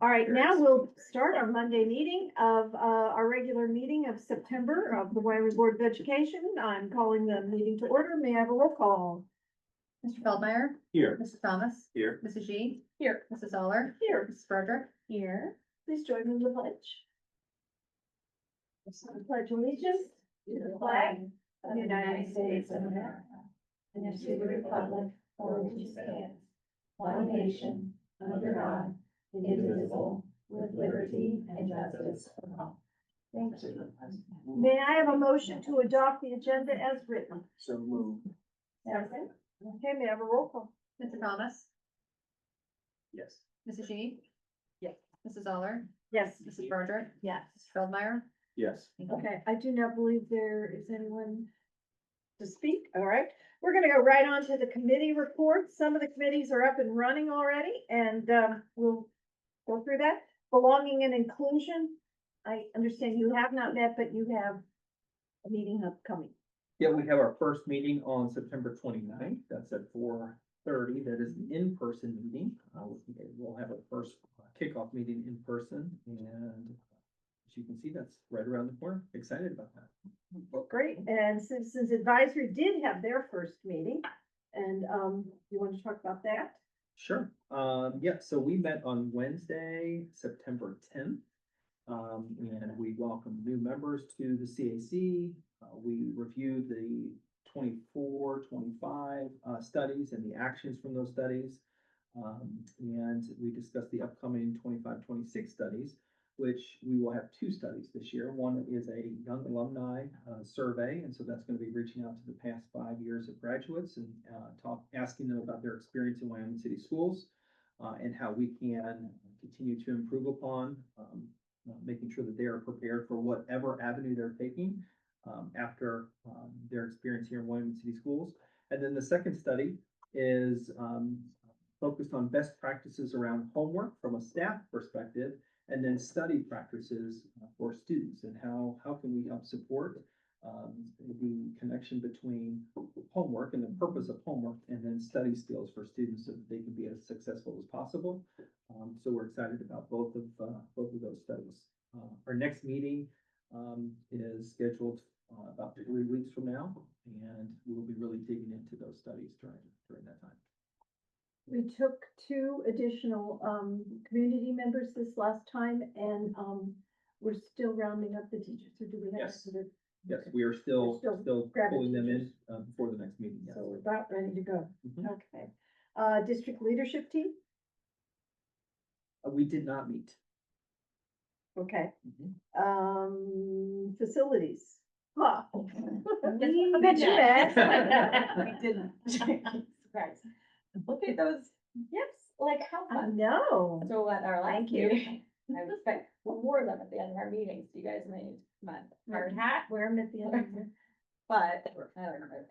All right, now we'll start our Monday meeting of, our regular meeting of September of the Wyoming Board of Education. I'm calling the meeting to order. May I have a roll call? Mr. Feldmeyer. Here. Mrs. Thomas. Here. Mrs. G. Here. Mrs. Zoller. Here. Mrs. Frederick. Here. Please join me in the pledge. I pledge allegiance to the flag of the United States of America and to the republic for which it stands, one nation, under God, indivisible, with liberty and justice for all. Thank you. May I have a motion to adopt the agenda as written? So move. Second. Okay, may I have a roll call? Mr. Thomas. Yes. Mrs. G. Yes. Mrs. Zoller. Yes. Mrs. Frederick. Yes. Mr. Feldmeyer. Yes. Thank you. Okay, I do not believe there is anyone to speak. All right, we're gonna go right on to the committee reports. Some of the committees are up and running already, and we'll go through that. Belonging and inclusion. I understand you have not met, but you have a meeting upcoming. Yeah, we have our first meeting on September 29th. That's at 4:30. That is an in-person meeting. We'll have our first kickoff meeting in person, and as you can see, that's right around the corner. Excited about that. Well, great. And Citizens Advisory did have their first meeting, and you want to talk about that? Sure. Yeah, so we met on Wednesday, September 10th. And we welcomed new members to the CAC. We reviewed the 24-25 studies and the actions from those studies. And we discussed the upcoming 25-26 studies, which we will have two studies this year. One is a young alumni survey, and so that's going to be reaching out to the past 5 years of graduates and asking them about their experience in Wyoming City Schools and how we can continue to improve upon making sure that they are prepared for whatever avenue they're taking after their experience here in Wyoming City Schools. And then the second study is focused on best practices around homework from a staff perspective, and then study practices for students, and how can we help support the connection between homework and the purpose of homework, and then study skills for students so that they can be as successful as possible. So we're excited about both of those studies. Our next meeting is scheduled about 3 weeks from now, and we'll be really digging into those studies during that time. We took 2 additional community members this last time, and we're still rounding up the teachers. Or do we have? Yes. Yes, we are still grabbing pulling them in teachers. before the next meeting. Yes. So we're about ready to go. Mhm. Okay. District leadership team? We did not meet. Okay. Mhm. Facilities? Huh. We I bet you met. met. We didn't. Surprise. Look at those, Yes, like how I fun. know. So at our Thank last you. meeting, I expect one more of them at the end of our meetings. You guys may come on, hard hat, Wear them at the end. but I don't know.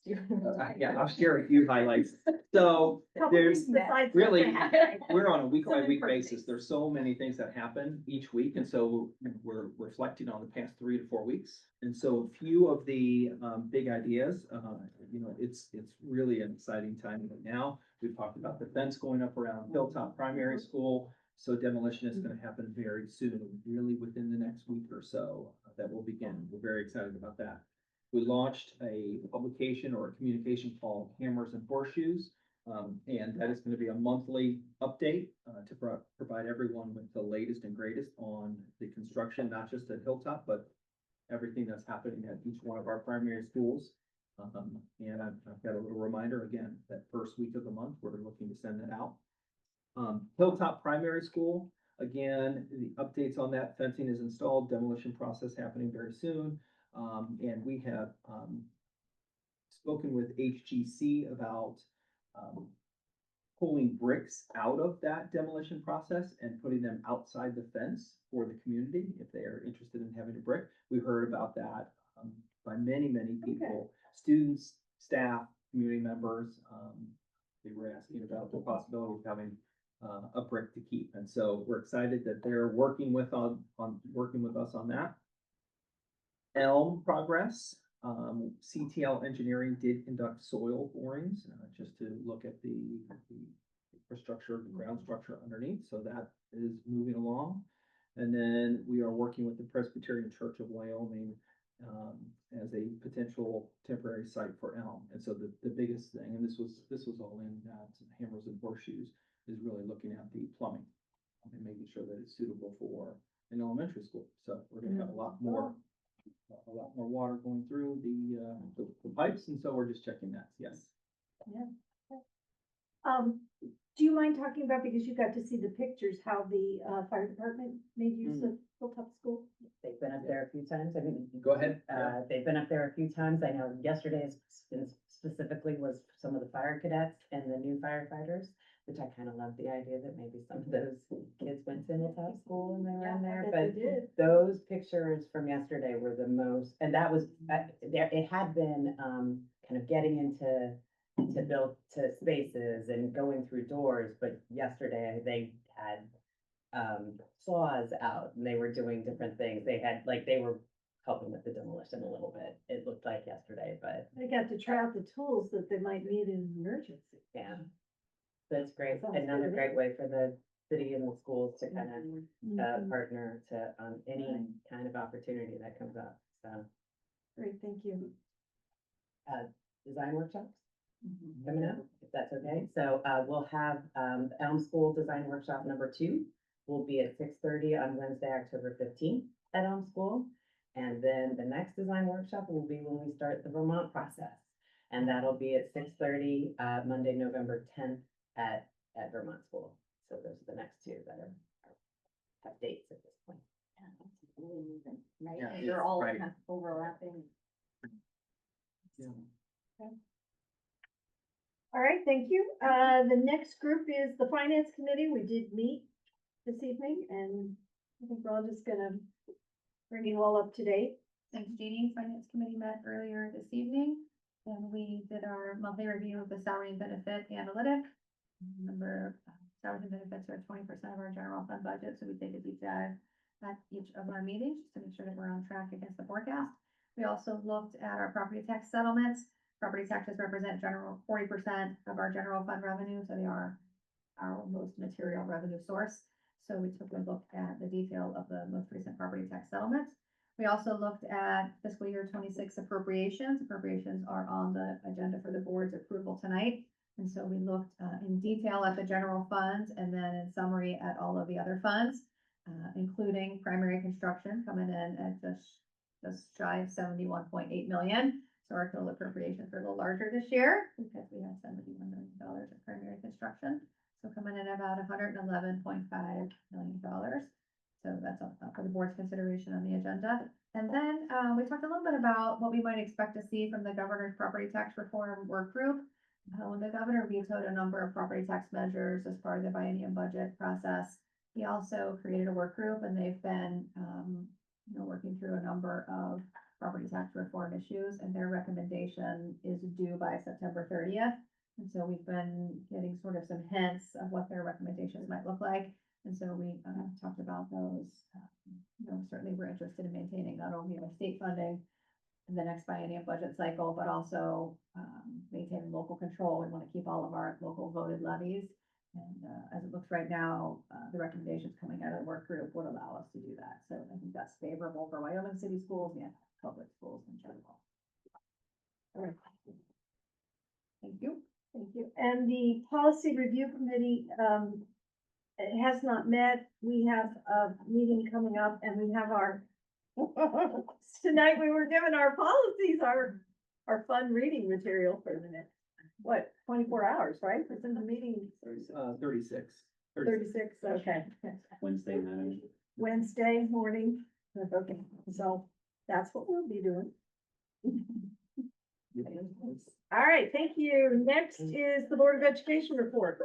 Yeah, I'll share a few highlights. So there's Besides really, that. we're on a week by So week many basis. There's so many things that happen each week. And so we're reflecting on the past 3 to 4 weeks. And so a few of the big ideas, it's really an exciting time right now. We've talked about the fence going up around Hilltop Primary School. So demolition is going to happen very soon, really within the next week or so that will begin. We're very excited about that. We launched a publication or a communication called Hammers and Horseshoes. And that is going to be a monthly update to provide everyone with the latest and greatest on the construction, not just at Hilltop, but everything that's happening at each one of our primary schools. And I've got a little reminder again, that first week of the month, we're looking to send that out. Hilltop Primary School, again, the updates on that, fencing is installed, demolition process happening very soon. And we have spoken with HGC about pulling bricks out of that demolition process and putting them outside the fence for the community if they are interested in having a brick. We heard about that by many people, students, staff, community members. They were asking about the possibility of having a brick to keep, and so we're excited that they're working with us on that. Elm progress. CTL Engineering did conduct soil borings just to look at the infrastructure, the ground structure underneath, so that is moving along. And then we are working with the Presbyterian Church of Wyoming as a potential temporary site for Elm. And so the biggest thing, and this was all in hammers and horseshoes, is really looking at the plumbing and making sure that it's suitable for an elementary school. So we're gonna have a lot more water going through the pipes, and so we're just checking that, yes. Do you mind talking about, because you got to see the pictures, how the, fire department made use of Hilltop School? They've been up there a few times. I mean, Go ahead. Yeah. they've been up there a few times. I know yesterday specifically was some of the fire cadets and the new firefighters, which I kind of love the idea that maybe some of those kids went to Hilltop School and they were in there, but those pictures from yesterday were the most, and that was, there, it had been, kind of getting into build to spaces and going through doors, but yesterday they had saws out and they were doing different things. They had, like, they were helping with the demolition a little bit, it looked like yesterday, but They got to try out the tools that they might need in an emergency. yeah. That's great. Sounds Another good. great way for the city and the schools to kind of Mhm. partner to any kind of opportunity that comes up. So Great, thank you. design workshops coming up, if that's okay. So we'll have Elm School Design Workshop number 2 will be at 6:30 on Wednesday, October 15th at Elm School. And then the next design workshop will be when we start the Vermont process. And that'll be at 6:30 Monday, November 10th at Vermont School. So those are the next 2 that have dates at this point. Right, Yeah, they're it's all right. kind of overlapping. Yeah. All right, thank you. The next group is the Finance Committee. We did meet this evening, and I think we're all just gonna bring you all up to date. Thanks, Jeannie. Finance Committee met earlier this evening, and we did our monthly review of the salary and benefit analytic. Remember, salaries and benefits are 20% of our general fund budget, so we take a deep dive at each of our meetings just to make sure that we're on track against the forecast. We also looked at our property tax settlements. Property taxes represent 40% of our general fund revenue, so they are our most material revenue source. So we took a look at the detail of the most recent property tax settlements. We also looked at fiscal year 26 appropriations. Appropriations are on the agenda for the board's approval tonight. And so we looked in detail at the general funds and then in summary at all of the other funds, including primary construction coming in at just shy of 71.8 million. So our total appropriations are a little larger this year because we have $71 million of primary construction. So coming in about $111.5 million. So that's up for the board's consideration on the agenda. And then we talked a little bit about what we might expect to see from the governor's property tax reform work group. When the governor vetoed a number of property tax measures as part of the biennium budget process, he also created a work group, and they've been working through a number of property tax reform issues, and their recommendation is due by September 30th. And so we've been getting sort of some hints of what their recommendations might look like. And so we talked about those. Certainly we're interested in maintaining not only our state funding in the next biennium budget cycle, but also maintaining local control. We want to keep all of our local voted levies. And as it looks right now, the recommendations coming out of the work group would allow us to do that. So I think that's favorable for Wyoming city schools and public schools in general. All right. Thank you. Thank you. And the Policy Review Committee, it has not met. We have a meeting coming up, and we have our, tonight we were given our policies, our fun reading material for the next, 24 hours, right? It's in the meeting. 36. 36, okay. Wednesday night. Wednesday morning. Okay, so that's what we'll be doing. All right, thank you. Next is the Board of Education report.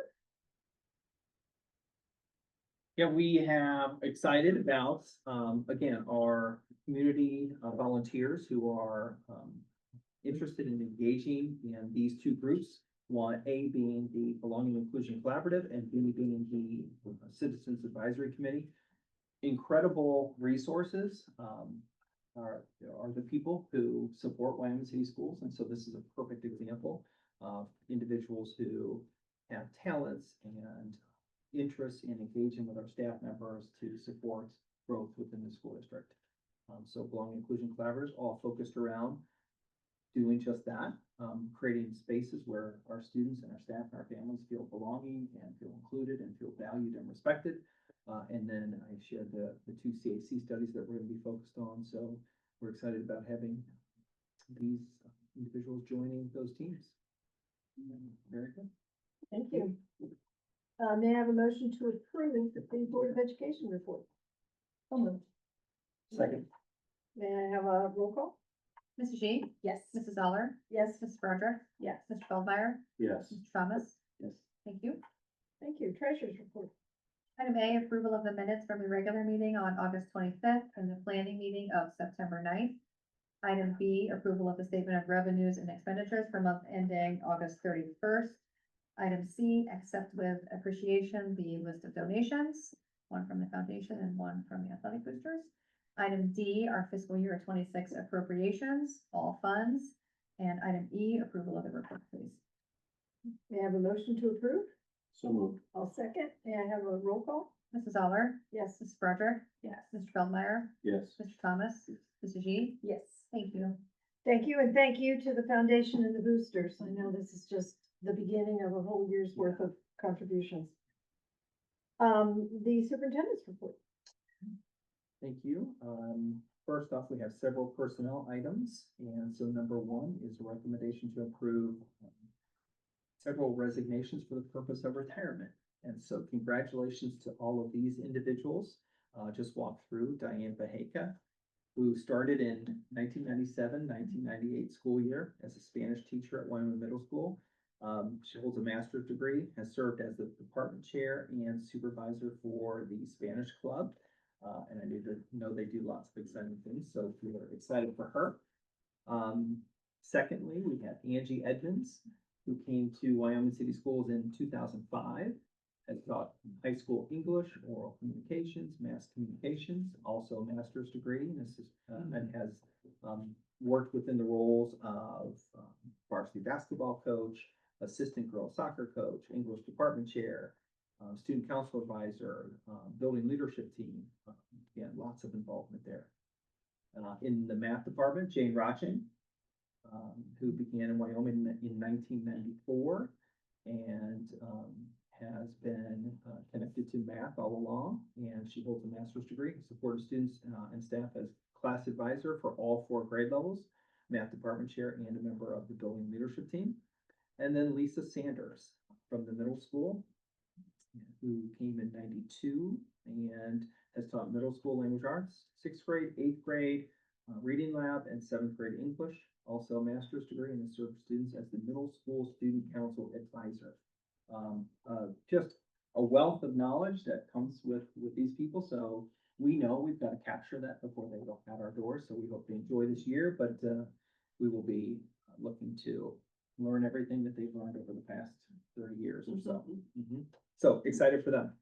Yeah, we have excited about, again, our community volunteers who are interested in engaging in these 2 groups. One, A being the Belonging Inclusion Collaborative, and B being the Citizens Advisory Committee. Incredible resources are the people who support Wyoming City Schools, and so this is a perfect example of individuals who have talents and interests in engaging with our staff members to support growth within the school district. So Belonging Inclusion Collaborators all focused around doing just that, creating spaces where our students and our staff and our families feel belonging and feel included and feel valued and respected. And then I shared the two CAC studies that we're going to be focused on. So we're excited about having these individuals joining those teams. Very good. Thank you. May I have a motion to approve the Board of Education report? Second. May I have a roll call? Mrs. G, Yes. Mrs. Zoller, Yes. Mrs. Broderick, Yes. Mr. Feldmeyer, Yes. Mr. Thomas. Yes. Thank you. Thank you. Treasurer's report. Item A, approval of the minutes from the regular meeting on August 25th and the planning meeting of September 9th. Item B, approval of the statement of revenues and expenditures for month ending August 31st. Item C, accept with appreciation the list of donations, one from the foundation and one from the athletic boosters. Item D, our fiscal year 26 appropriations, all funds. And item E, approval of the report, please. May I have a motion to approve? So moved. I'll second. May I have a roll call? Mrs. Zoller, Yes. Mrs. Broderick, Yes. Mr. Feldmeyer, Yes. Mr. Thomas, Mrs. G. Yes. Thank you. Thank you, and thank you to the foundation and the boosters. I know this is just the beginning of a whole year's worth of contributions. The superintendent's report. Thank you. First off, we have several personnel items, and so number one is a recommendation to approve several resignations for the purpose of retirement. And so congratulations to all of these individuals. Just walked through Diane Baheka, who started in 1997-1998 school year as a Spanish teacher at Wyoming Middle School. She holds a master's degree, has served as the department chair and supervisor for the Spanish club. And I know they do lots of exciting things, so we're excited for her. Secondly, we have Angie Edmonds, who came to Wyoming City Schools in 2005, has taught high school English, oral communications, mass communications, also a master's degree, and has worked within the roles of varsity basketball coach, assistant girls soccer coach, English department chair, student council advisor, building leadership team. Again, lots of involvement there. In the math department, Jane Rochin, who began in Wyoming in 1994 and has been connected to math all along. And she holds a master's degree, supported students and staff as class advisor for all 4 grade levels, math department chair, and a member of the building leadership team. And then Lisa Sanders from the middle school, who came in 92 and has taught middle school language arts, 6th grade, 8th grade, reading lab, and 7th grade English. Also a master's degree and has served students as the middle school student council advisor. Just a wealth of knowledge that comes with these people. So we know we've got to capture that before they walk out our doors. So we hope they enjoy this year, but we will be looking to learn everything that they've learned over the past 30 years or so. So excited for them.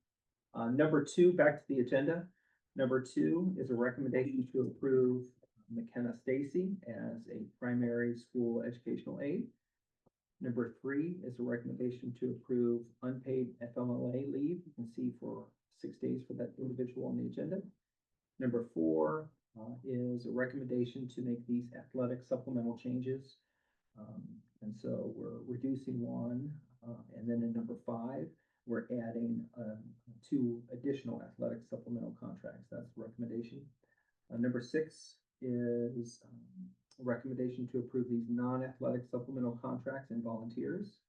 Number 2, back to the agenda. Number 2 is a recommendation to approve McKenna Stacy as a primary school educational aide. Number 3 is a recommendation to approve unpaid FMLA leave. You can see for 6 days for that individual on the agenda. Number 4 is a recommendation to make these athletic supplemental changes. And so we're reducing one, and then in number 5, we're adding 2 additional athletic supplemental contracts. That's the recommendation. Number 6 is a recommendation to approve these non-athletic supplemental contracts and volunteers.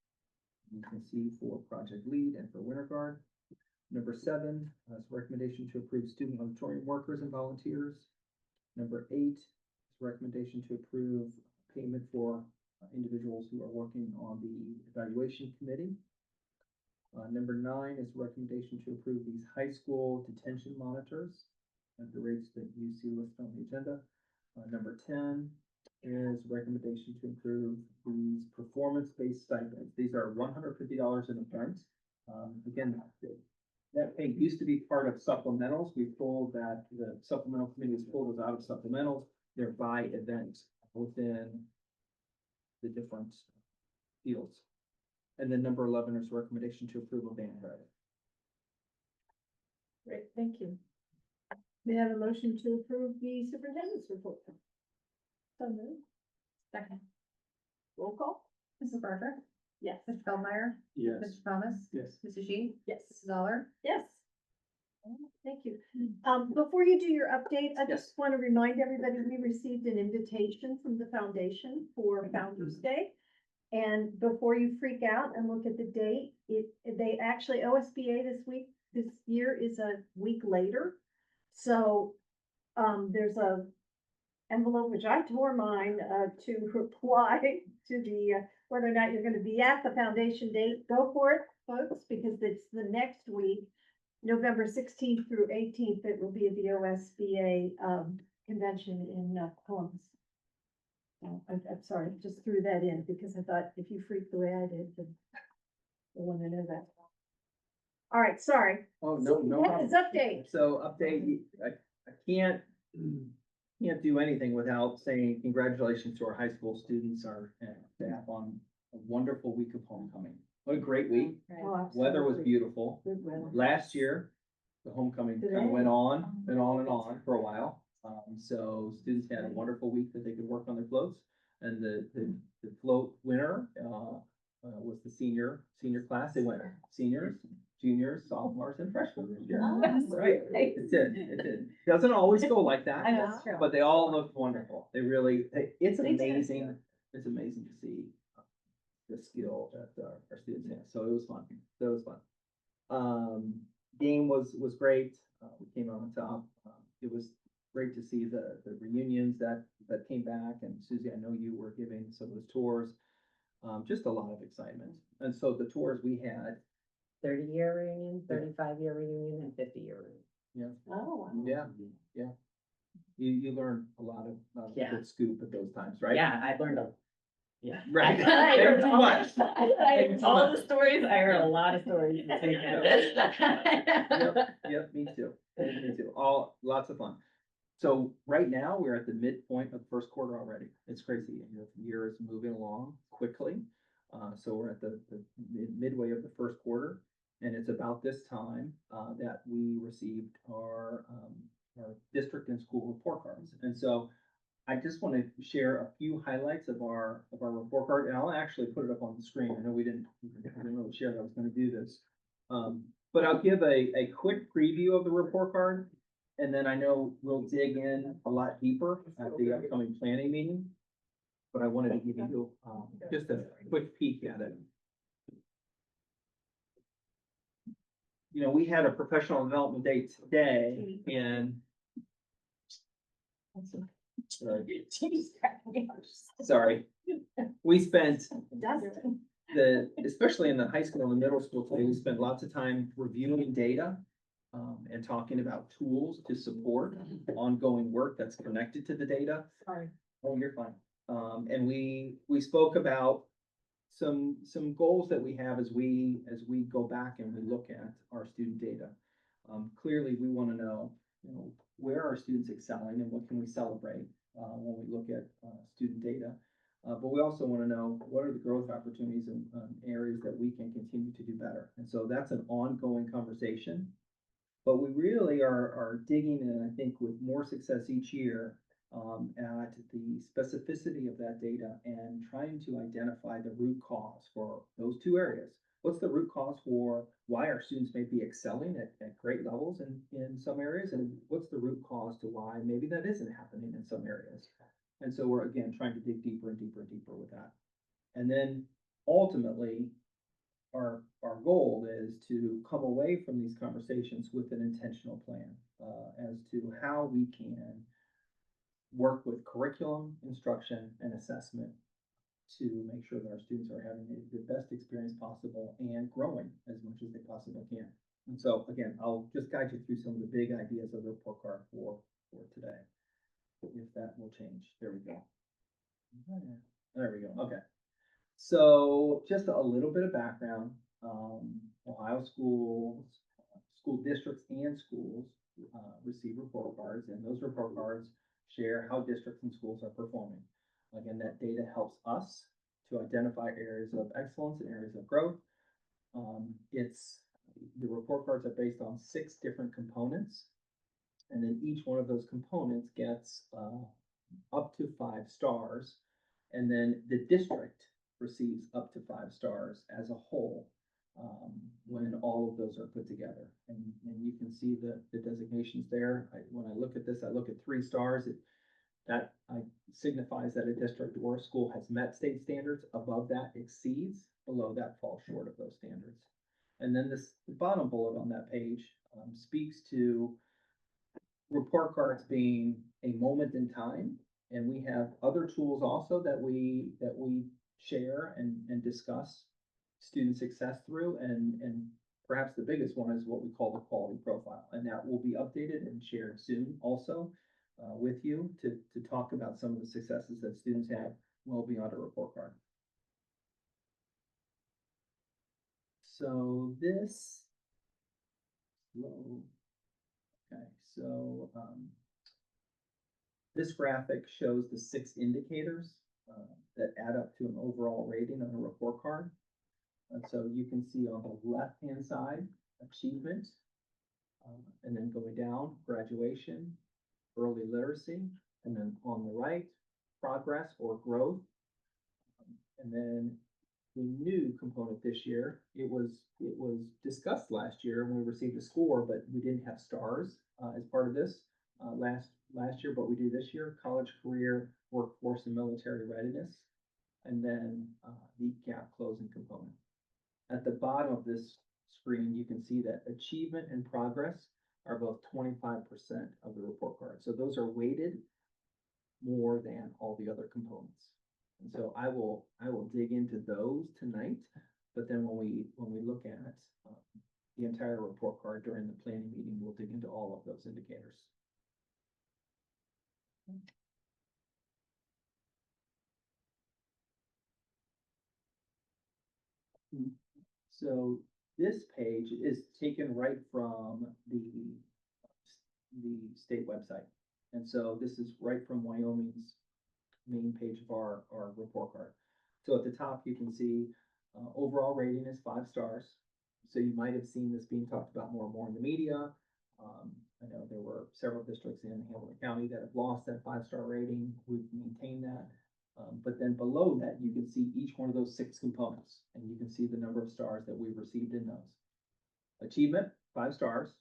You can see for Project Lead and for Winter Guard. Number 7 is a recommendation to approve student auditorium workers and volunteers. Number 8 is a recommendation to approve payment for individuals who are working on the evaluation committee. Number 9 is a recommendation to approve these high school detention monitors at the rates that you see listed on the agenda. Number 10 is a recommendation to approve these performance-based stipends. These are $150 an event. Again, that pay used to be part of supplementals. We pulled that, the supplemental committee has pulled those out of supplementals. They're by event within the different fields. And then number 11 is recommendation to approve of band credit. Great, thank you. May I have a motion to approve the superintendent's report? So moved. Second. Roll call? Mrs. Barker, Yes. Mr. Feldmeyer, Mr. Thomas, Yes. Mrs. G, Yes. Mrs. Zoller. Yes. Thank you. Before you do your update, I just want to remind everybody, we received an invitation from the foundation for Founder's Day. And before you freak out and look at the date, they actually, OSBA this year is a week later. So, there's a envelope, which I tore mine, to reply to the, whether or not you're gonna be at the foundation date. Go for it, folks, because it's the next week, November 16th through 18th, it will be at the OSBA, convention in Columbus. I'm sorry, just threw that in because I thought if you freaked the way I did, then I want to know that. All right, sorry. Oh, no That is update. So update, I can't do anything without saying congratulations to our high school students, our staff on a wonderful week of homecoming. What a great week. Oh, Weather was absolutely. beautiful. Good weather. Last year, the homecoming kind of went on and on and on for a while. So students had a wonderful week that they could work on their floats. And the float winner, was the senior class. They went seniors, juniors, sophomores, and freshmen this year. Right, it did. Doesn't always go like that. I know, it's true. But they all looked wonderful. They really, it's amazing. It's amazing to see the skill that our students have. So it was fun. Game was great. We came out on top. It was great to see the reunions that came back. And Susie, I know you were giving some of the tours. Just a lot of excitement. And so the tours we had, 30-year reunion, 35-year reunion, and 50-year reunion. Oh, wow. yeah. You learn a lot of Yeah. good scoop at those times, right? Yeah, I learned yeah. Right. I Maybe heard too all- much. all the stories, I heard a lot of stories. to take out of it. Yep, me too. All, lots of fun. So right now, we're at the midpoint of the first quarter already. It's crazy. The year is moving along quickly. So we're at the midway of the first quarter. And it's about this time that we received our district and school report cards. And so I just want to share a few highlights of our report card, and I'll actually put it up on the screen. I know we didn't really share that I was going to do this. But I'll give a quick preview of the report card, and then I know we'll dig in a lot deeper at the upcoming planning meeting. But I wanted to give you just a quick peek at it. You know, we had a professional development day today, and sorry, we spent especially in the high school and the middle school today, we spent lots of time reviewing data and talking about tools to support ongoing work that's connected to the data. Sorry. Oh, you're fine. And we spoke about some goals that we have as we go back and we look at our student data. Clearly, we want to know, where are students excelling and what can we celebrate when we look at student data. But we also want to know what are the growth opportunities and areas that we can continue to do better. And so that's an ongoing conversation. But we really are digging in, I think, with more success each year at the specificity of that data and trying to identify the root cause for those two areas. What's the root cause for why our students may be excelling at great levels in some areas, and what's the root cause to why maybe that isn't happening in some areas? And so we're, again, trying to dig deeper and deeper and deeper with that. And then ultimately, our goal is to come away from these conversations with an intentional plan as to how we can work with curriculum, instruction, and assessment to make sure that our students are having the best experience possible and growing as much as they possibly can. And so, again, I'll just guide you through some of the big ideas of the report card for today. If that will change. There we go. There we go. Okay. So just a little bit of background. Ohio schools, school districts and schools receive report cards, and those report cards share how districts and schools are performing. Again, that data helps us to identify areas of excellence and areas of growth. The report cards are based on 6 different components. And then each one of those components gets up to 5 stars. And then the district receives up to 5 stars as a whole when all of those are put together. And you can see the designations there. When I look at this, I look at 3 stars. That signifies that a district or a school has met state standards. Above that exceeds, below that falls short of those standards. And then the bottom bullet on that page speaks to report cards being a moment in time. And we have other tools also that we share and discuss student success through. And perhaps the biggest one is what we call the quality profile. And that will be updated and shared soon also with you to talk about some of the successes that students have well beyond a report card. So this, okay, so this graphic shows the 6 indicators that add up to an overall rating on a report card. And so you can see on the left-hand side, achievement, and then going down, graduation, early literacy, and then on the right, progress or growth. And then the new component this year, it was discussed last year and we received a score, but we didn't have stars as part of this last year, but we do this year, college, career, workforce, and military readiness. And then the gap closing component. At the bottom of this screen, you can see that achievement and progress are both 25% of the report card. So those are weighted more than all the other components. And so I will dig into those tonight, but then when we look at the entire report card during the planning meeting, we'll dig into all of those indicators. So this page is taken right from the state website. And so this is right from Wyoming's main page of our report card. So at the top, you can see overall rating is 5 stars. So you might have seen this being talked about more and more in the media. I know there were several districts in Hamilton County that have lost that 5-star rating. We've maintained that. But then below that, you can see each one of those 6 components, and you can see the number of stars that we've received in those. Achievement, 5 stars.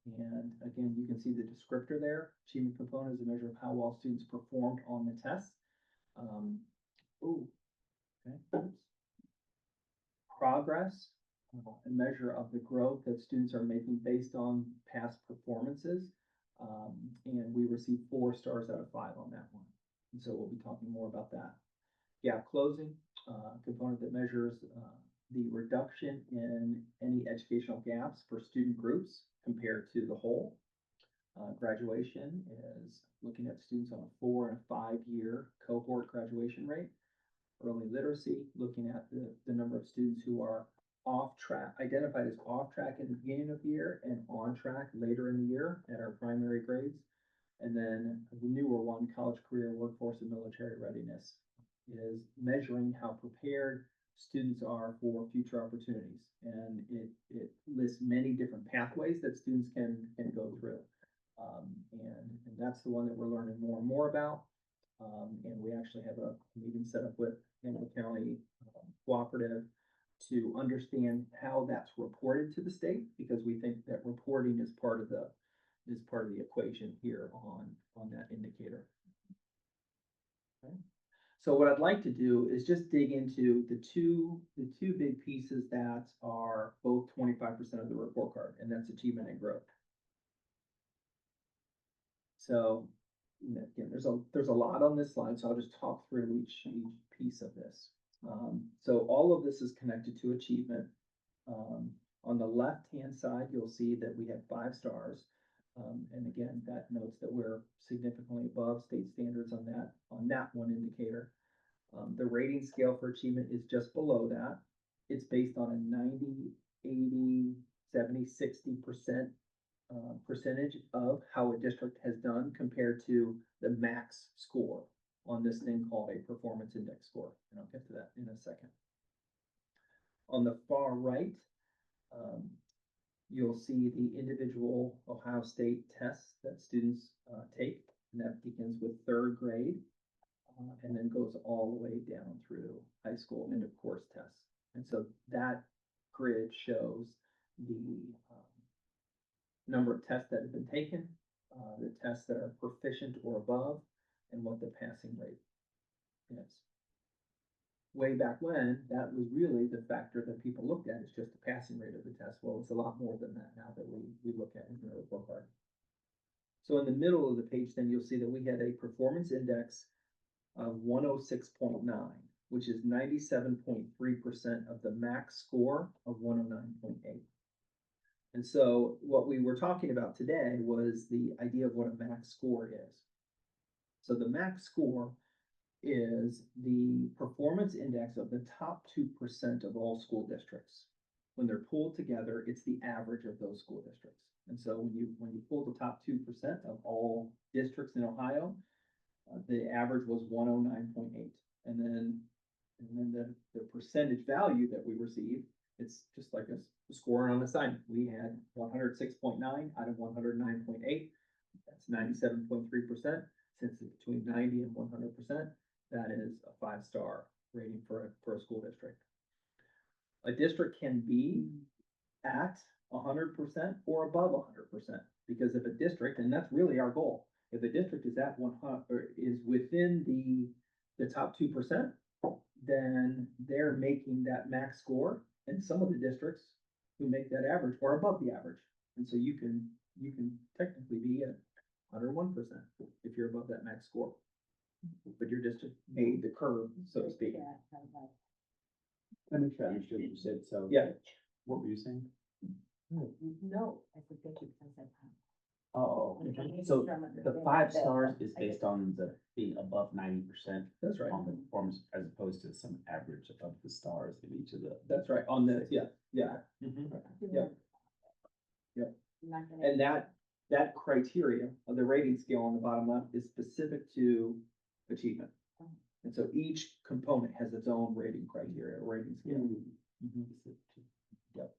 And again, you can see the descriptor there. Achievement component is a measure of how well students performed on the test. Okay. Progress, a measure of the growth that students are making based on past performances. And we received 4 stars out of 5 on that one. And so we'll be talking more about that. Gap closing, component that measures the reduction in any educational gaps for student groups compared to the whole. Graduation is looking at students on a 4- and 5-year cohort graduation rate. Early literacy, looking at the number of students who are off track, identified as off track in the beginning of the year and on track later in the year at our primary grades. And then the newer one, college, career, workforce, and military readiness, is measuring how prepared students are for future opportunities. And it lists many different pathways that students can go through. And that's the one that we're learning more and more about. And we actually have a meeting set up with Hamilton County Cooperative to understand how that's reported to the state, because we think that reporting is part of the equation here on that indicator. Okay. So what I'd like to do is just dig into the two big pieces that are both 25% of the report card, and that's achievement and growth. So again, there's a lot on this slide, so I'll just talk through each piece of this. So all of this is connected to achievement. On the left-hand side, you'll see that we have 5 stars. And again, that notes that we're significantly above state standards on that one indicator. The rating scale for achievement is just below that. It's based on a 90, 80, 70, 60% percentage of how a district has done compared to the max score. on this thing called a performance index score, and I'll get to that in a second. On the far right, you'll see the individual Ohio State tests that students take, and that begins with third grade, and then goes all the way down through high school end of course tests. And so that grid shows the number of tests that have been taken, the tests that are proficient or above, and what the passing rate is. Way back when, that was really the factor that people looked at, is just the passing rate of the test. Well, it's a lot more than that now that we look at in the report card. So in the middle of the page, then you'll see that we had a performance index of 106.9, which is 97.3% of the max score of 109.8. And so what we were talking about today was the idea of what a max score is. So the max score is the performance index of the top 2% of all school districts. When they're pulled together, it's the average of those school districts. And so when you pull the top 2% of all districts in Ohio, the average was 109.8. And then the percentage value that we receive, it's just like a score on an assignment. We had 106.9 out of 109.8. That's 97.3%. Since it's between 90 and 100%, that is a 5-star rating for a school district. A district can be at 100% or above 100%, because if a district, and that's really our goal, if a district is at 100 or is within the top 2%, then they're making that max score, and some of the districts who make that average are above the average, and so you can technically be at 101% if you're above that max score, but your district made the curve, so to speak. Let me try to understand what you said, so. Yeah. What were you saying? No, I said thank you, because I said. Oh, so the 5 stars is based on the being above 90% That's right. on the performance, as opposed to some average of the stars in each of the. That's right. On the, yeah. Mhm. Yep. And that criteria of the rating scale on the bottom left is specific to achievement. And so each component has its own rating criteria, rating scale. Mhm. Yep.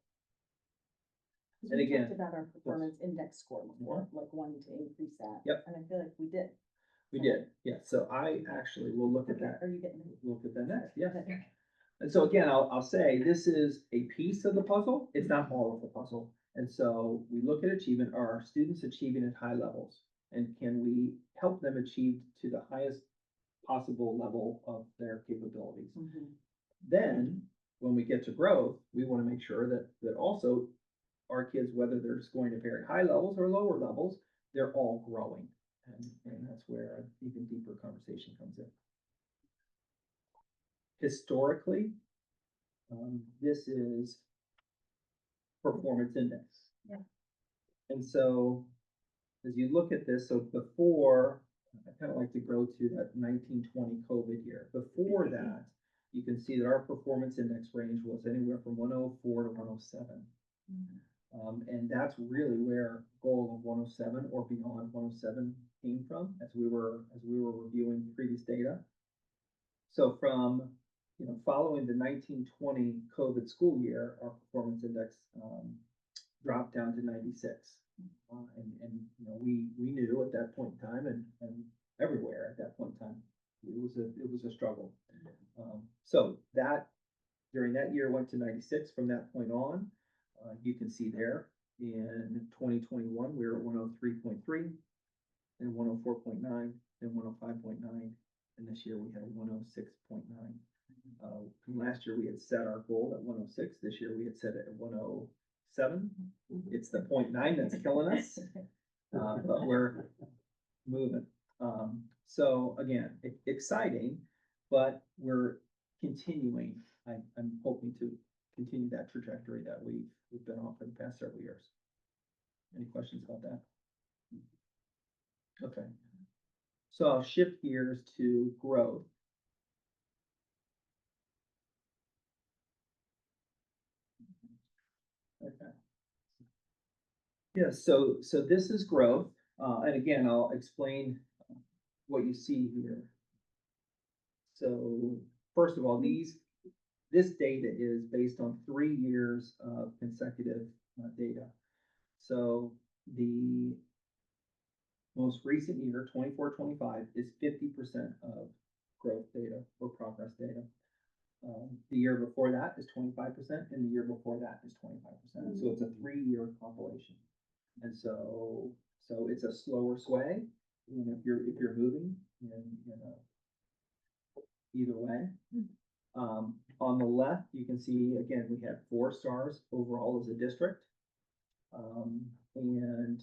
And And again, again. About our performance index score before, like wanting to increase that. Yep. And I feel like we did. We did, yeah. So I actually will look at that. Are you getting it? Look at that next, yes. And so again, I'll say this is a piece of the puzzle. It's not all of the puzzle. And so we look at achievement. Are our students achieving at high levels? And can we help them achieve to the highest possible level of their capabilities? Then, when we get to growth, we want to make sure that also our kids, whether they're going to very high levels or lower levels, they're all growing. And that's where an even deeper conversation comes in. Historically, this is performance index. Yeah. And so as you look at this, so before, I kind of like to go to that 1920 COVID year. Before that, you can see that our performance index range was anywhere from 104 to 107. And that's really where goal of 107 or beyond 107 came from as we were reviewing previous data. So from following the 1920 COVID school year, our performance index dropped down to 96. And we knew at that point in time and everywhere at that point in time, it was a struggle. So that during that year went to 96. From that point on, you can see there in 2021, we were at 103.3, then 104.9, then 105.9, and this year we had a 106.9. From last year, we had set our goal at 106. This year, we had set it at 107. It's the 0.9 that's killing us, but we're moving. So again, exciting, but we're continuing. I'm hoping to continue that trajectory that we've been on for the past several years. Any questions about that? Okay. So I'll shift gears to growth. Okay. Yeah, so this is growth. And again, I'll explain what you see here. So first of all, this data is based on 3 years of consecutive data. So the most recent year, 24-25, is 50% of growth data or progress data. The year before that is 25%, and the year before that is 25%. So it's a 3-year compilation. And so it's a slower sway, you know, if you're moving in either way. On the left, you can see, again, we have 4 stars overall as a district. And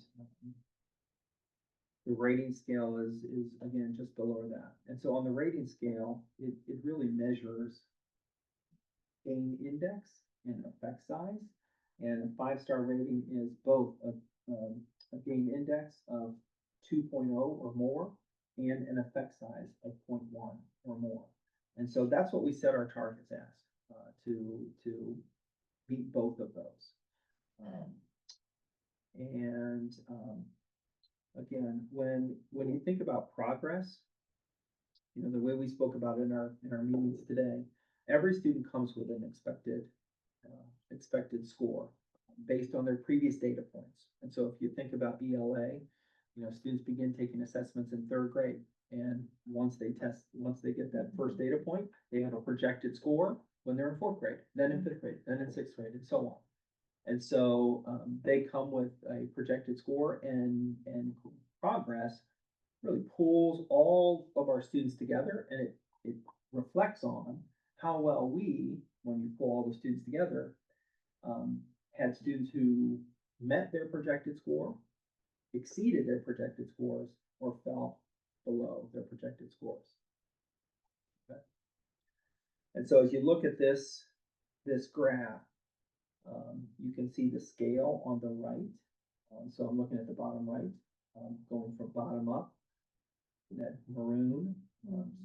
the rating scale is again, just below that. And so on the rating scale, it really measures gain index and effect size. And a 5-star rating is both a gain index of 2.0 or more and an effect size of 0.1 or more. And so that's what we set our targets as, to meet both of those. Again, when you think about progress, you know, the way we spoke about it in our meetings today, every student comes with an expected score based on their previous data points. And so if you think about ELA, you know, students begin taking assessments in 3rd grade. And once they get that first data point, they have a projected score when they're in 4th grade, then in 5th grade, then in 6th grade, and so on. And so they come with a projected score, and progress really pulls all of our students together, and it reflects on how well we, when you pull all the students together, had students who met their projected score, exceeded their projected scores, or fell below their projected scores. Okay. And so as you look at this graph, you can see the scale on the right. So I'm looking at the bottom right, going from bottom up. That maroon,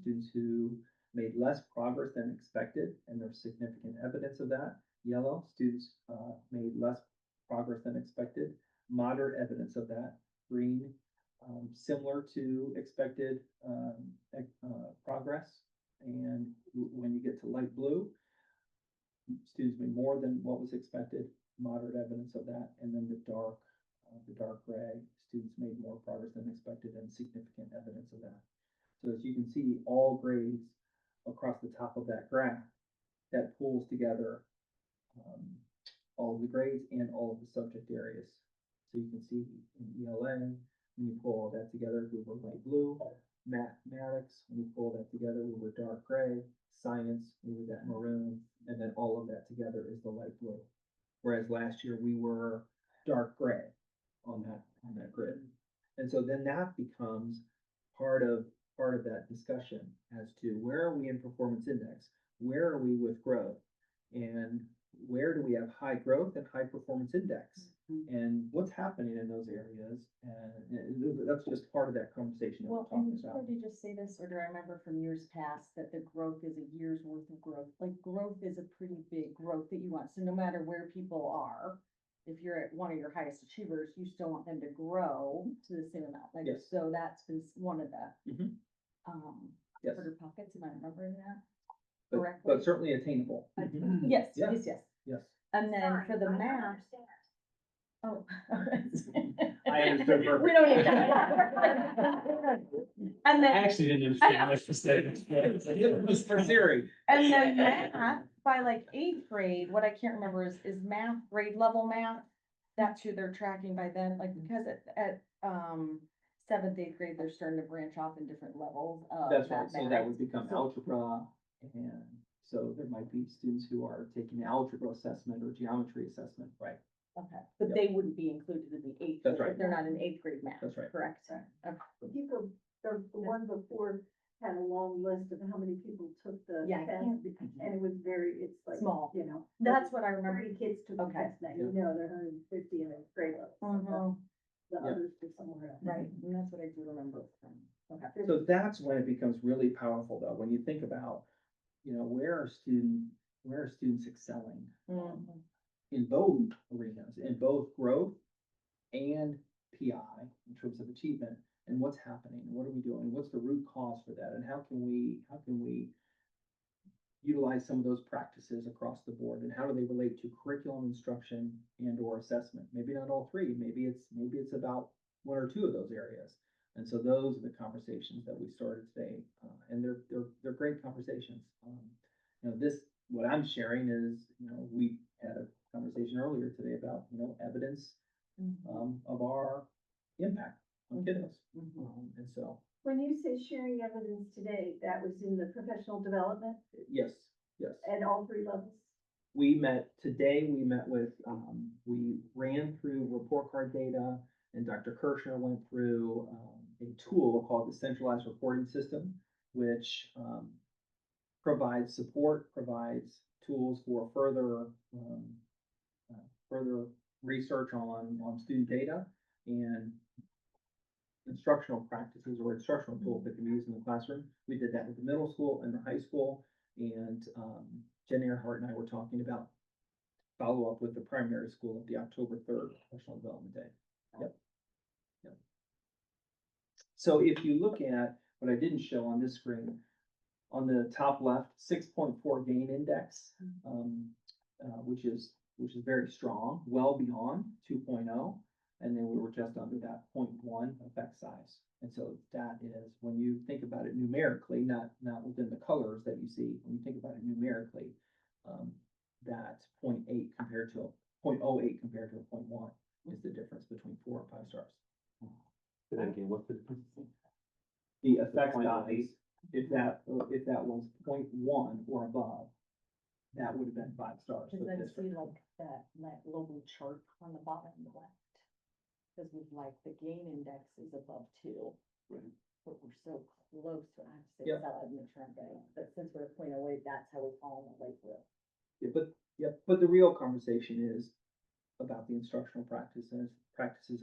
students who made less progress than expected, and there's significant evidence of that. Yellow, students made less progress than expected, moderate evidence of that. Green, similar to expected progress. And when you get to light blue, students made more than what was expected, moderate evidence of that. And then the dark gray, students made more progress than expected and significant evidence of that. So as you can see, all grades across the top of that graph, that pulls together all of the grades and all of the subject areas. So you can see in ELA, when you pull all that together, we were light blue. Mathematics, when you pull that together, we were dark gray. Science, we were that maroon. And then all of that together is the light blue. Whereas last year we were dark gray on that grid. And so then that becomes part of that discussion as to where are we in performance index, where are we with growth, and where do we have high growth and high performance index, and what's happening in those areas. And that's just part of that conversation that we're Well, and talking about. did you just say this, or do I remember from years past that the growth is a year's worth of growth? Like, growth is a pretty big growth that you want, so no matter where people are, if you're at one of your highest achievers, you still want them to grow to the same amount. Like, Yes. so that's been one of the, Mhm. Yes. harder pockets, am I remembering that? But correctly? certainly attainable. Yes, Yeah. yes. Yes. And then for the math, oh. I understood perfectly. We don't need that. And I then, actually didn't understand what you said. It was for Siri. and then math, by like 8th grade, what I can't remember is math, grade level math. That's who they're tracking by then, like, because at 7th, 8th grade, they're starting to branch off in different levels of That's right, so that mathematics. would become algebra, and so there might be students who are taking algebra assessment or geometry assessment, right? Okay, but Yep. they wouldn't be included in the 8th. That's grade, right. They're not in 8th grade math. That's right. Correct. Okay. If you go, the one before had a long list of how many people took the Yeah, I test, can't- and it was it's like. Small. You know. That's what I remember. 30 kids took the Okay. test now, you know, they're 150 in a grade level. So Mhm. The Yeah. others were somewhere else. Right, and that's what I do remember from, okay. So that's when it becomes really powerful, though, when you think about, you know, where are students excelling? Mhm. In both arenas, in both growth and PI in terms of achievement. and what's happening, and what are we doing, what's the root cause for that, and how can we utilize some of those practices across the board, and how do they relate to curriculum instruction and or assessment? Maybe not all three, maybe it's about one or two of those areas. And so those are the conversations that we started today, and they're great conversations. What I'm sharing is, we had a conversation earlier today about, evidence of our impact on kiddos. And so, When you say sharing evidence today, that was in the professional development yes, at all three levels? we met with, we ran through report card data, and Dr. Kirschner went through, a tool called the centralized reporting system, which, provides support, provides tools for further research on student data and instructional practices or instructional tools that can be used in the classroom. We did that with the middle school and the high school, and Jen Earhart and I were talking about follow up with the primary school at the October 3rd Professional Development Day. Yep. So if you look at what I didn't show on this screen, on the top left, 6.4 gain index, which is very strong, well beyond 2.0. And then we were just under that 0.1 effect size. And so that is, when you think about it numerically, not within the colors that you see, when you think about it numerically, that 0.8 compared to 0.08 compared to a 0.1 is the difference between 4 and 5 stars. Say that again, what's the difference? The effect size, if that was 0.1 or above, that would have been 5 stars. Cause for the then district. see like that little chart on the bottom left. Cause we've like the gain index is above 2. Right. But we're so close to, I have to say Yep. this out loud, make sure I'm getting it, but since we're at 0.08, that's how we fall in the way through. But the real conversation is about the instructional practices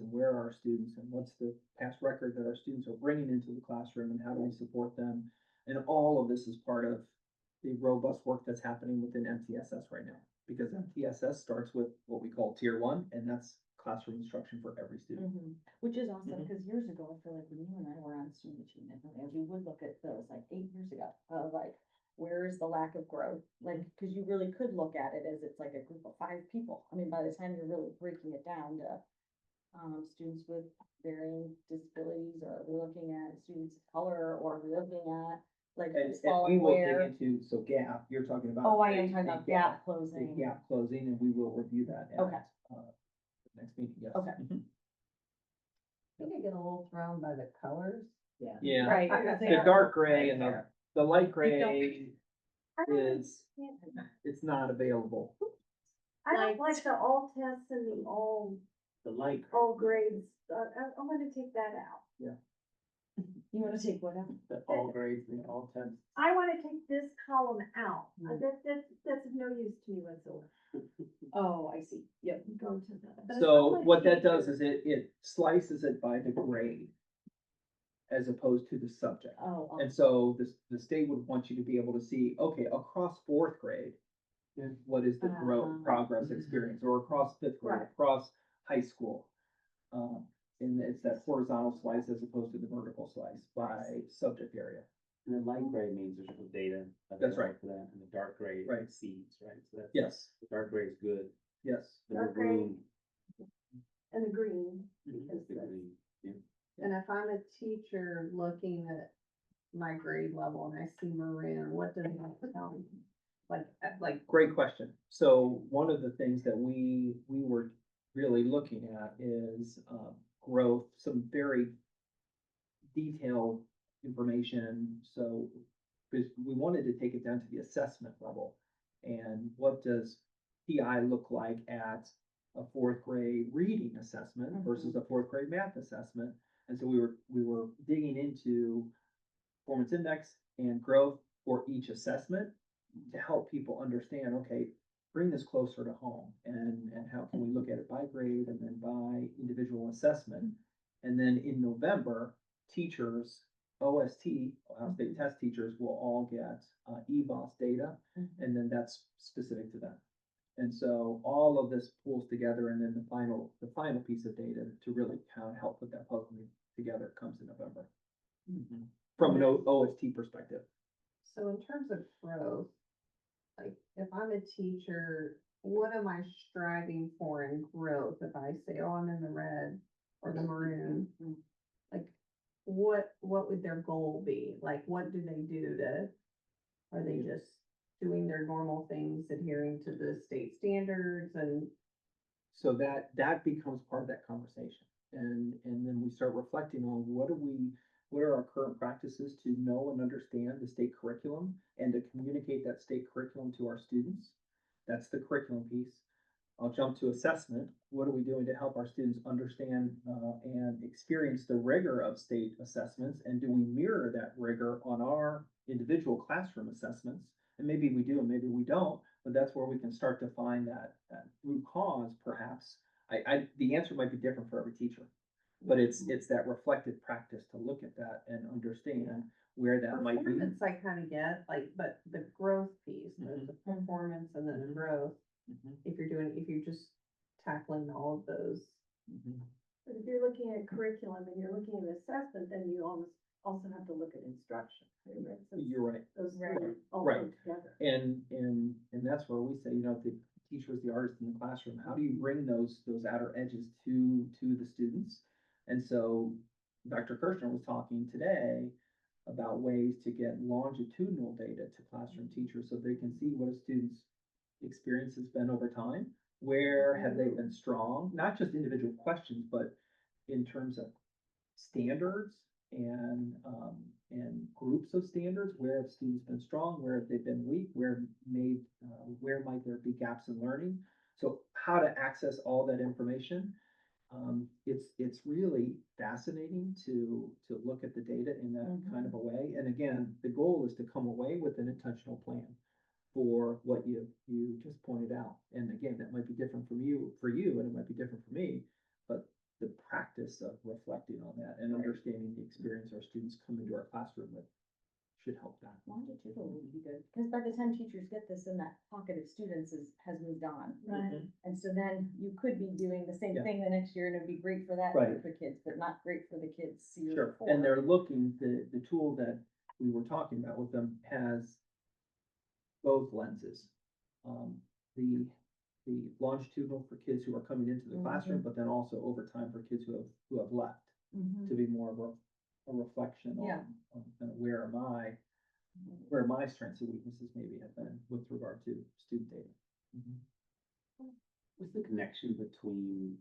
and where are our students and what's the past record that our students are bringing into the classroom and how do we support them? And all of this is part of the robust work that's happening within MTSS right now, because MTSS starts with what we call tier 1, and that's classroom instruction for every student. Which is awesome, cause years ago, I feel like when you and I were on student achievement, and we would look at those like 8 years ago, of like, where is the lack of growth? Like, cause you really could look at it as it's like a group of 5 people. I mean, by the time you're really breaking it down to students with varying disabilities, or are we looking at students of color, or are we looking at like And who's we falling will where? dig into, so gap, you're talking about. Oh, I am talking a about gap The closing. gap closing, and we will review that at, Okay. the next meeting, yes. Okay. Mhm. I think I get a little thrown by the colors. Yeah. Right. The dark gray and the light gray I don't is, understand. it's not available. I don't like the all tests and the all The light. grades. I want to take that out. You wanna take what out? The all grades, the all tests. I want to take this column out. That's of no use to me whatsoever. Oh, I see. Yep. Go to that. But So I'm like what that does teacher. is it slices it by the grade as opposed to the subject. Oh. And so the state would want you to be able to see, okay, across 4th grade, what is the growth, progress experience, or across 5th grade, Right. across high school. And it's that horizontal slice as opposed to the vertical slice by subject area. And the light gray means there's no data. That's right. available For that, and the dark gray Right. exceeds, right? So that's. Yes, The dark gray is good. yes. The Dark gray. maroon And the green. is the green. And if I'm a teacher looking at my grade level and I see maroon, what does that tell me? Like, Great question. So one of the things that we were really looking at is, growth, some very detailed information. So, because we wanted to take it down to the assessment level. And what does PI look like at a 4th grade reading assessment versus a 4th grade math assessment? And so we were digging into performance index and growth for each assessment to help people understand, okay, bring this closer to home, and how can we look at it by grade and then by individual assessment. And then in November, teachers, OST, Ohio State test teachers, will all get EBOS data, and then that's specific to them. And so all of this pulls together, and then the final piece of data to really kind of help put that puzzle together comes in November, Mm-hmm. from an OST perspective. So in terms of growth, like if I'm a teacher, what am I striving for in growth? If I say, oh, I'm in the red or the maroon, like what would their goal be? Like, what do they do to, are they just doing their normal things, adhering to the state standards and? So that becomes part of that conversation. And then we start reflecting on what are our current practices to know and understand the state curriculum and to communicate that state curriculum to our students. That's the curriculum piece. I'll jump to assessment. What are we doing to help our students understand and experience the rigor of state assessments? And do we mirror that rigor on our individual classroom assessments? And maybe we do, and maybe we don't, but that's where we can start to find that root cause, perhaps. The answer might be different for every teacher, but it's that reflective practice to look at that and understand where that might be. Performance I kind of get, like, but the growth piece, Mhm. the performance and then the growth, if you're just tackling all of those. But if you're looking at curriculum and you're looking at assessment, then you almost also have to look at instruction. Right? So You're right. those Right. three all Right. go together. And that's where we say, if the teacher is the artist in the classroom, how do you bring those outer edges to the students? And so Dr. Kirshner was talking today about ways to get longitudinal data to classroom teachers so they can see what a student's experience has been over time. Where have they been strong? Not just individual questions, but in terms of standards and groups of standards. Where have students been strong? Where have they been weak? Where might there be gaps in learning? So how to access all that information. It's really fascinating to look at the data in that kind of a way. And again, the goal is to come away with an intentional plan for what you just pointed out. And again, that might be different for you, and it might be different for me, but the practice of reflecting on that and understanding the experience our students come into our classroom with should help that. Longitudinal would be good, because by the time teachers get this, then that pocket of students has moved on. Right. And so then you could be doing the same Yeah. thing the next year and it'd be great for that Right. group of kids, but not great for the kids year Sure, before. and they're looking, the tool that we were talking about with them has both lenses. The longitudinal for kids who are coming into the classroom, but then also over time for kids who have left, Mhm. to be more of a reflection Yeah. on kind of where my strengths and weaknesses maybe have been with regard to student data. What's the connection between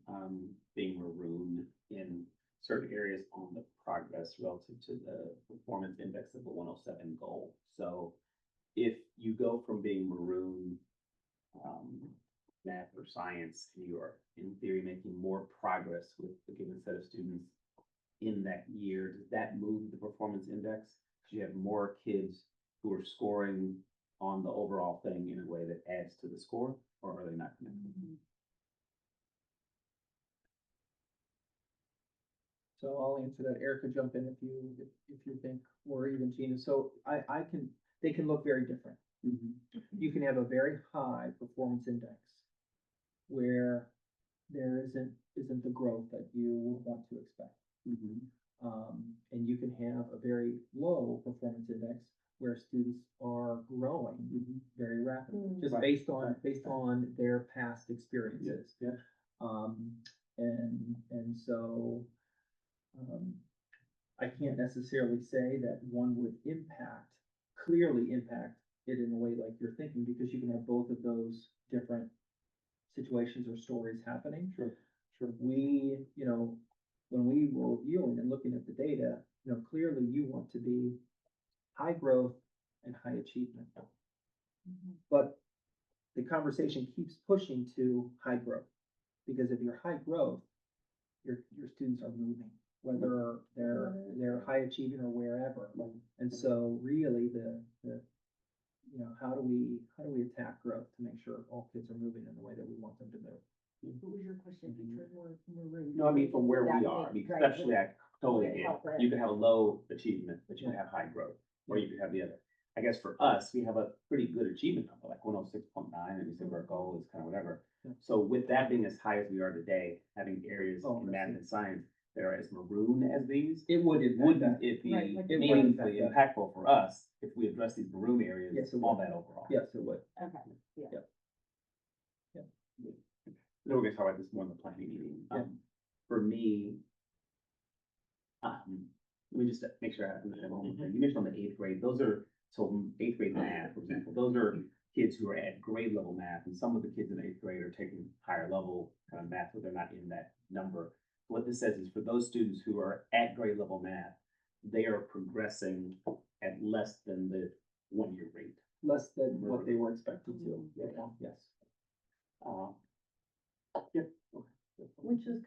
being maroon in certain areas on the progress relative to the performance index of the 107 goal? So if you go from being maroon, math or science, and you are in theory making more progress with a given set of students in that year, does that move the performance index? Because you have more kids who are scoring on the overall thing in a way that adds to the score, or are they not connected? So I'll answer that. Erica, jump in if you think, or even Gina. So they can look very different. You can have a very high performance index where there isn't the growth that you would want to expect. And you can have a very low performance index where students are growing very rapidly, just Right. based on their past experiences. Yeah. And so I can't necessarily say that one would clearly impact it in a way like you're thinking, because you can have both of those different situations or stories happening. Sure. We, when we were reviewing and looking at the data, clearly you want to be high growth and high achievement. But the conversation keeps pushing to high growth, because if you're high growth, your students are moving, whether they're high achieving or wherever. And so really how do we attack growth to make sure all kids are moving in the way that we want them to move? What was your question? If you turned more maroon? No, I mean, from where That we are, I make- mean, right, conceptually, I totally would get help it. it. You could have a low achievement, but you could have high growth, or you could have the other. I guess for us, we have a pretty good achievement number, like 106.9, and we said our goal is kind of whatever. Yeah. So with that being as high as we are today, having areas Oh, in I math see. and science, they're as maroon as these, It would impact wouldn't that. it be Right, like- It would meaningfully impact impactful for us if we address these maroon areas Yes, it on would. that overall? Yes, it would. Okay. Then we're gonna talk about this more in the planning meeting. Yeah. For me, let me just make sure I understand one more thing. You mentioned on the eighth grade, those are, so eighth grade math, for example, those are kids who are at grade level math, and some of the kids in eighth grade are taking higher level kind of math, but they're not in that number. What this says is for those students who are at grade level math, they are progressing at less than the 1-year rate. Less than what they were expected to. Yeah, yes. Yeah. Which is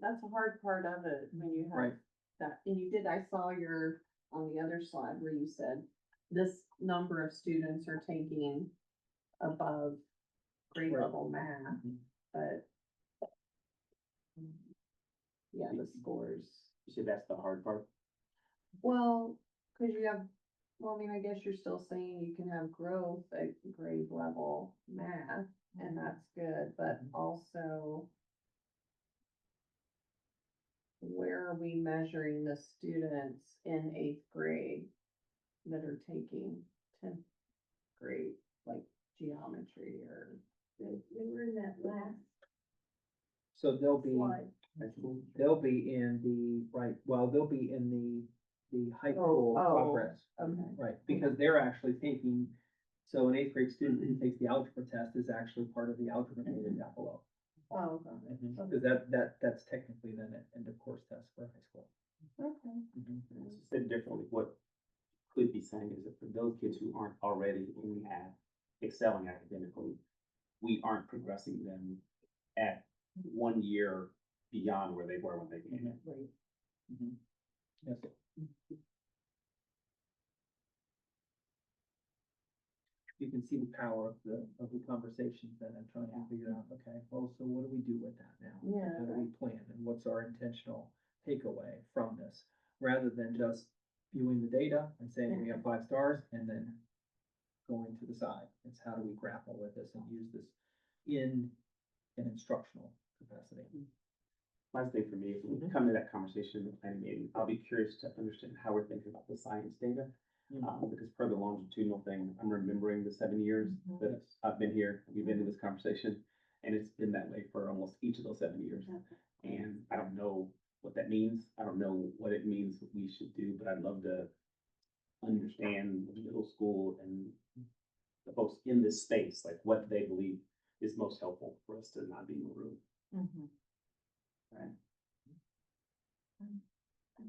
that's a hard part of it when you have Right. that, and I saw on the other slide where you said this number of students are taking above grade Right. level math, Mhm. but yeah, the scores. You said that's the hard part? Well, cause I mean, I guess you're still saying you can have growth at grade level math, and that's good, but also where are we measuring the students in eighth grade that are taking 10th grade, like geometry or? They were in that last So they'll be, slide. they'll be in they'll be in the high school Oh, progress. Okay. Right, because they're actually taking, so an eighth grade student who takes the algebra test is actually part of the algebra data down below. Oh, Because that's technically then an end of course test for high school. okay. Mhm. Said differently, what could be saying is that for those kids who aren't already in math, excelling academically, we aren't progressing them at 1 year beyond where they were when they came in. Right. Mhm. Yes. You can see the power of the conversations that I'm trying to figure out, okay, well, so what do we do with that now? Yeah. How do we plan, and what's our intentional takeaway from this? Rather than just viewing the data and saying we have 5 stars and then going to the side. It's how do we grapple with this and use this in an instructional capacity? Last thing for me, if we come to that conversation in the planning meeting, I'll be curious to understand how we're thinking about the science data. Because per the longitudinal thing, I'm remembering the 7 years that I've been here, we've been in this conversation, and it's been that way for almost each of those 7 years. And I don't know what that means. I don't know what it means that we should do, but I'd love to understand the middle school and the folks in this space, like what they believe is most helpful for us to not be maroon. Mhm. I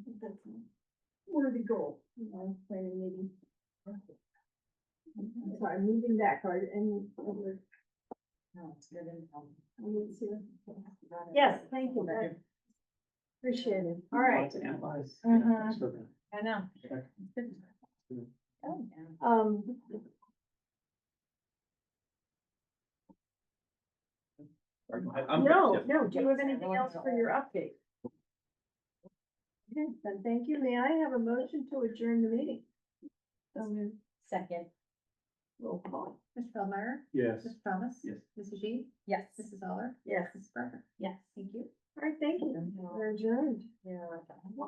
think that's a worthy goal, planning meeting. Sorry, moving that card and over. No, it's good info. Yes, thank you, that, appreciate it, all right. To analyze. Mhm. Thanks for that. I know. Okay. Oh, yeah. No, do you have anything else for your update? Okay, then thank you, may I have a motion to adjourn the meeting? Second. Roll call. Mr. Feldmeyer? Yes. Mr. Thomas? Yes. Mrs. G? Yes. Mrs. Zoller? Yes, Mrs. Barker? Yes. Thank you. all right, thank you, we're adjourned.